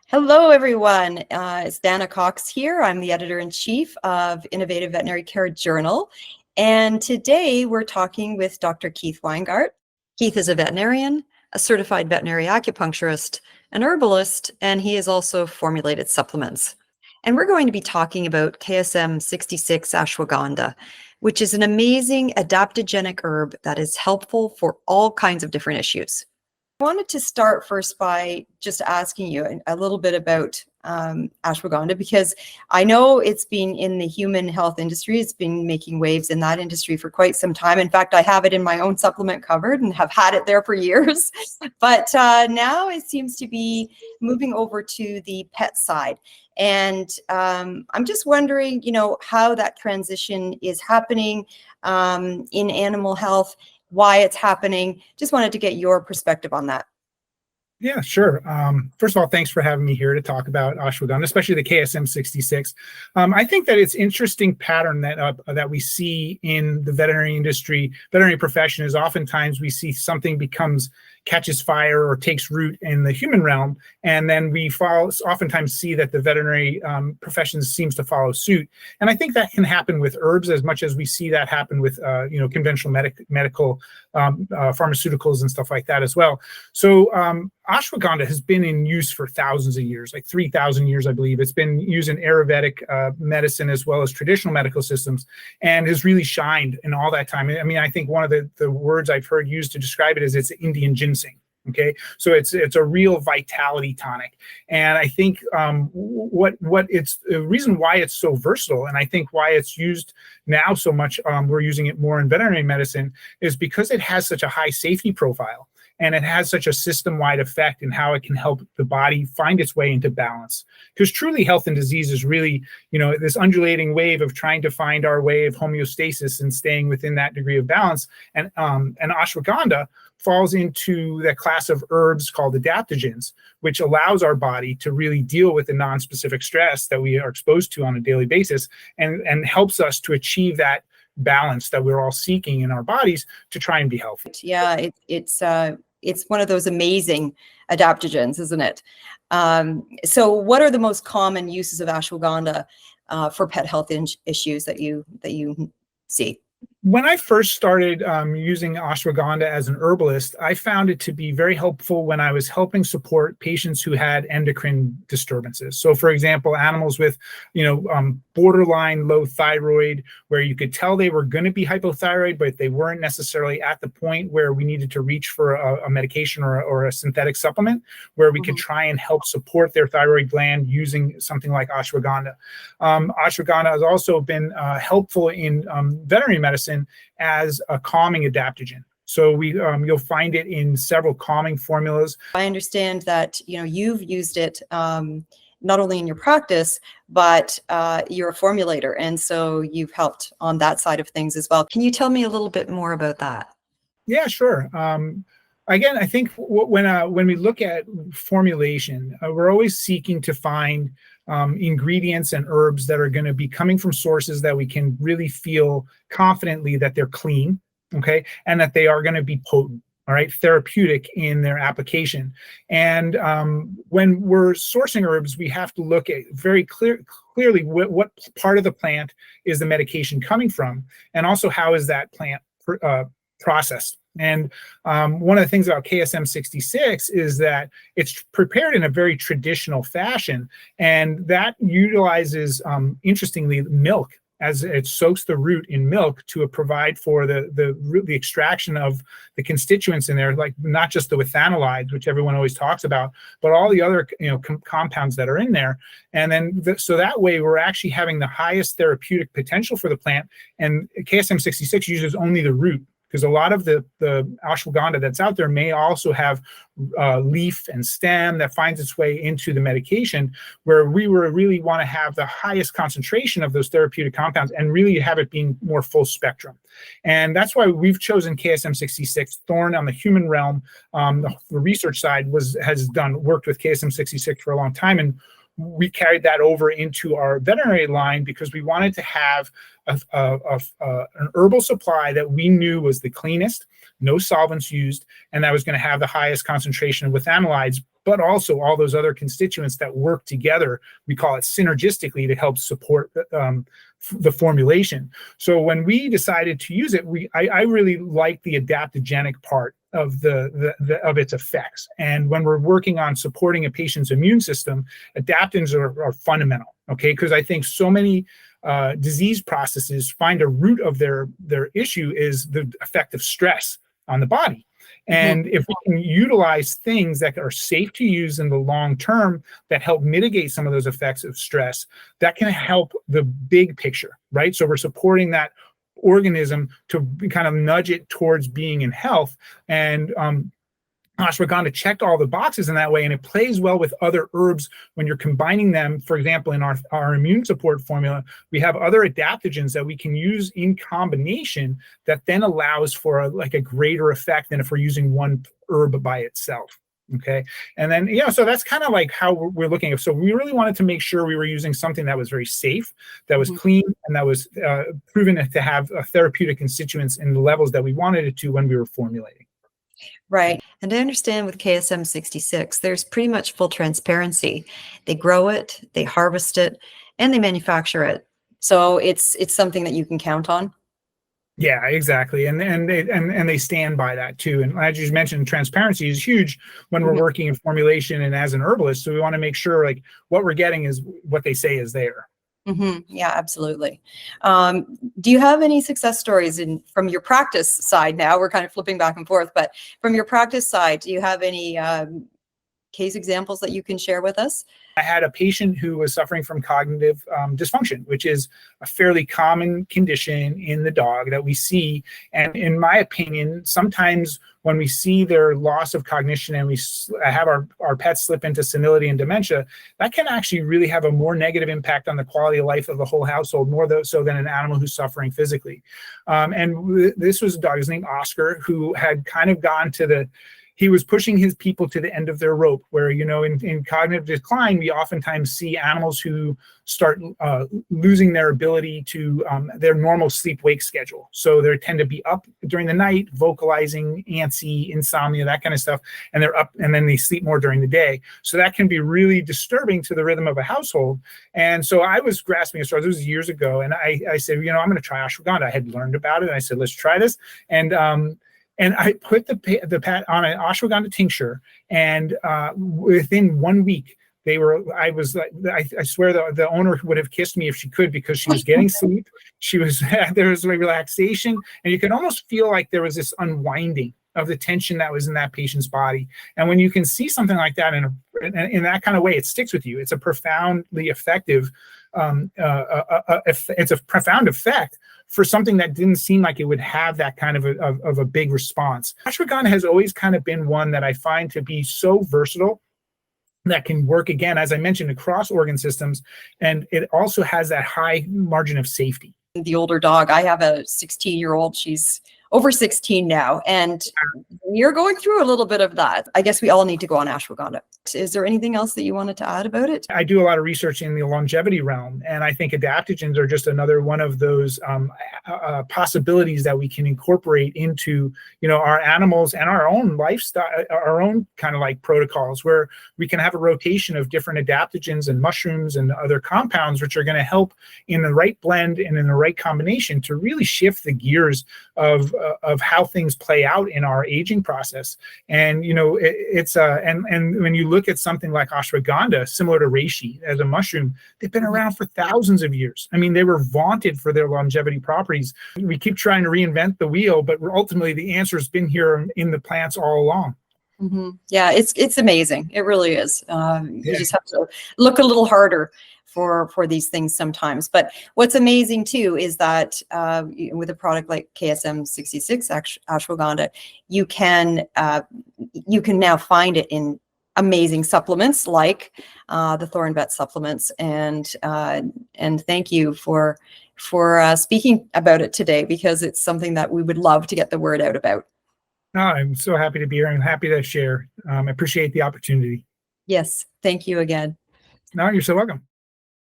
Hello, everyone. It's Dana Cox here. I'm the editor-in-chief of Innovative Veterinary Care Journal. And today we're talking with Dr. Keith Weingardt. Keith is a veterinarian, a certified veterinary acupuncturist, an herbalist, and he has also formulated supplements. And we're going to be talking about KSM-66 Ashwagandha, which is an amazing adaptogenic herb that is helpful for all kinds of different issues. I wanted to start first by just asking you a little bit about ashwagandha, because I know it's been in the human health industry. It's been making waves in that industry for quite some time. In fact, I have it in my own supplement cupboard and have had it there for years. But now it seems to be moving over to the pet side. And I'm just wondering, how that transition is happening in animal health, why it's happening. Just wanted to get your perspective on that. Yeah, sure. First of all, thanks for having me here to talk about ashwagandha, especially the KSM-66. I think that it's interesting pattern that we see in the veterinary industry, veterinary profession, is oftentimes we see something catches fire or takes root in the human realm, and then we oftentimes see that the veterinary profession seems to follow suit. And I think that can happen with herbs as much as we see that happen with conventional medical pharmaceuticals and stuff like that as well. So ashwagandha has been in use for thousands of years, like 3,000 years, I believe. It's been used in Ayurvedic medicine as well as traditional medical systems, and has really shined in all that time. I mean, I think one of the words I've heard used to describe it is it's Indian ginseng. Okay, so it's a real vitality tonic, and I think what it's the reason why it's so versatile, and I think why it's used now so much. We're using it more in veterinary medicine, is because it has such a high safety profile. And it has such a system-wide effect in how it can help the body find its way into balance. Because truly, health and disease is really, this undulating wave of trying to find our way of homeostasis and staying within that degree of balance. And ashwagandha falls into that class of herbs called adaptogens, which allows our body to really deal with the non-specific stress that we are exposed to on a daily basis, and helps us to achieve that balance that we're all seeking in our bodies to try and be healthy. Yeah, it's one of those amazing adaptogens, isn't it? So what are the most common uses of ashwagandha for pet health issues that you see? When I first started using ashwagandha as an herbalist, I found it to be very helpful when I was helping support patients who had endocrine disturbances. So, for example, animals with, borderline low thyroid, where you could tell they were going to be hypothyroid, but they weren't necessarily at the point where we needed to reach for a medication or a synthetic supplement, where we could try and help support their thyroid gland using something like ashwagandha. Ashwagandha has also been helpful in veterinary medicine as a calming adaptogen. So you'll find it in several calming formulas. I understand that you've used it not only in your practice, but you're a formulator, and so you've helped on that side of things as well. Can you tell me a little bit more about that? Yeah, sure. Again, I think when we look at formulation, we're always seeking to find ingredients and herbs that are going to be coming from sources that we can really feel confidently that they're clean, okay, and that they are going to be potent, all right, therapeutic in their application. And when we're sourcing herbs, we have to look at very clearly what part of the plant is the medication coming from, and also how is that plant processed. And one of the things about KSM-66 is that it's prepared in a very traditional fashion, and that utilizes, interestingly, milk, as it soaks the root in milk to provide for the extraction of the constituents in there, like not just the withanolides, which everyone always talks about, but all the other compounds that are in there. And then so that way we're actually having the highest therapeutic potential for the plant. And KSM-66 uses only the root, because a lot of the ashwagandha that's out there may also have leaf and stem that finds its way into the medication, where we really want to have the highest concentration of those therapeutic compounds and really have it being more full spectrum. And that's why we've chosen KSM-66. Thorne on the human realm, the research side has worked with KSM-66 for a long time, and we carried that over into our veterinary line because we wanted to have an herbal supply that we knew was the cleanest, no solvents used, and that was going to have the highest concentration of withanolides, but also all those other constituents that work together. We call it synergistically to help support the formulation. So when we decided to use it, I really like the adaptogenic part of of its effects. And when we're working on supporting a patient's immune system, adaptogens are fundamental, okay? Because I think so many disease processes find a root of their issue is the effect of stress on the body. And if we can utilize things that are safe to use in the long term that help mitigate some of those effects of stress, that can help the big picture, right? So we're supporting that organism to kind of nudge it towards being in health. And ashwagandha checked all the boxes in that way, and it plays well with other herbs when you're combining them. For example, in our immune support formula, we have other adaptogens that we can use in combination that then allows for a greater effect than if we're using one herb by itself. Okay. And then, so that's kind of like how we're looking at. So we really wanted to make sure we were using something that was very safe, that was clean, and that was proven to have therapeutic constituents in the levels that we wanted it to when we were formulating. Right. And I understand with KSM-66, there's pretty much full transparency. They grow it, they harvest it, and they manufacture it. So it's something that you can count on. Yeah, exactly. And they stand by that too. And as you mentioned, transparency is huge when we're working in formulation and as an herbalist. So we want to make sure like what we're getting is what they say is there. Yeah, absolutely. Do you have any success stories from your practice side now? We're kind of flipping back and forth, but from your practice side, do you have any case examples that you can share with us? I had a patient who was suffering from cognitive dysfunction, which is a fairly common condition in the dog that we see. And in my opinion, sometimes when we see their loss of cognition and we have our pets slip into senility and dementia, that can actually really have a more negative impact on the quality of life of the whole household, more so than an animal who's suffering physically. And this was a dog, his name Oscar, who had kind of gone to he was pushing his people to the end of their rope, where, in cognitive decline, we oftentimes see animals who start losing their ability to their normal sleep-wake schedule. So they tend to be up during the night, vocalizing, antsy, insomnia, that kind of stuff, and they're up, and then they sleep more during the day. So that can be really disturbing to the rhythm of a household. And so I was grasping at straws. This was years ago, and I said, I'm going to try ashwagandha. I had learned about it, and I said, let's try this. And I put the pet on an ashwagandha tincture, and within 1 week, I swear the owner would have kissed me if she could, because she was getting sleep. There was relaxation, and you could almost feel like there was this unwinding of the tension that was in that patient's body. And when you can see something like that in that kind of way, it sticks with you. It's a profoundly effective, it's a profound effect for something that didn't seem like it would have that kind of a big response. Ashwagandha has always kind of been one that I find to be so versatile, that can work, again, as I mentioned, across organ systems, and it also has that high margin of safety. The older dog, I have a 16-year-old, she's over 16 now, and you're going through a little bit of that. I guess we all need to go on ashwagandha. Is there anything else that you wanted to add about it? I do a lot of research in the longevity realm, and I think adaptogens are just another one of those possibilities that we can incorporate into, our animals and our own lifestyle, our own kind of like protocols, where we can have a rotation of different adaptogens and mushrooms and other compounds, which are going to help in the right blend and in the right combination to really shift the gears of how things play out in our aging process. And and when you look at something like ashwagandha, similar to reishi as a mushroom, they've been around for thousands of years. I mean, they were vaunted for their longevity properties. We keep trying to reinvent the wheel, but ultimately the answer has been here in the plants all along. Yeah, it's amazing. It really is. You just have to look a little harder for these things sometimes. But what's amazing too is that with a product like KSM-66 Ashwagandha, you can now find it in amazing supplements like the Thorn Vet supplements. And thank you for speaking about it today, because it's something that we would love to get the word out about. No, I'm so happy to be here. I'm happy to share. I appreciate the opportunity. Yes, thank you again. No, you're so welcome.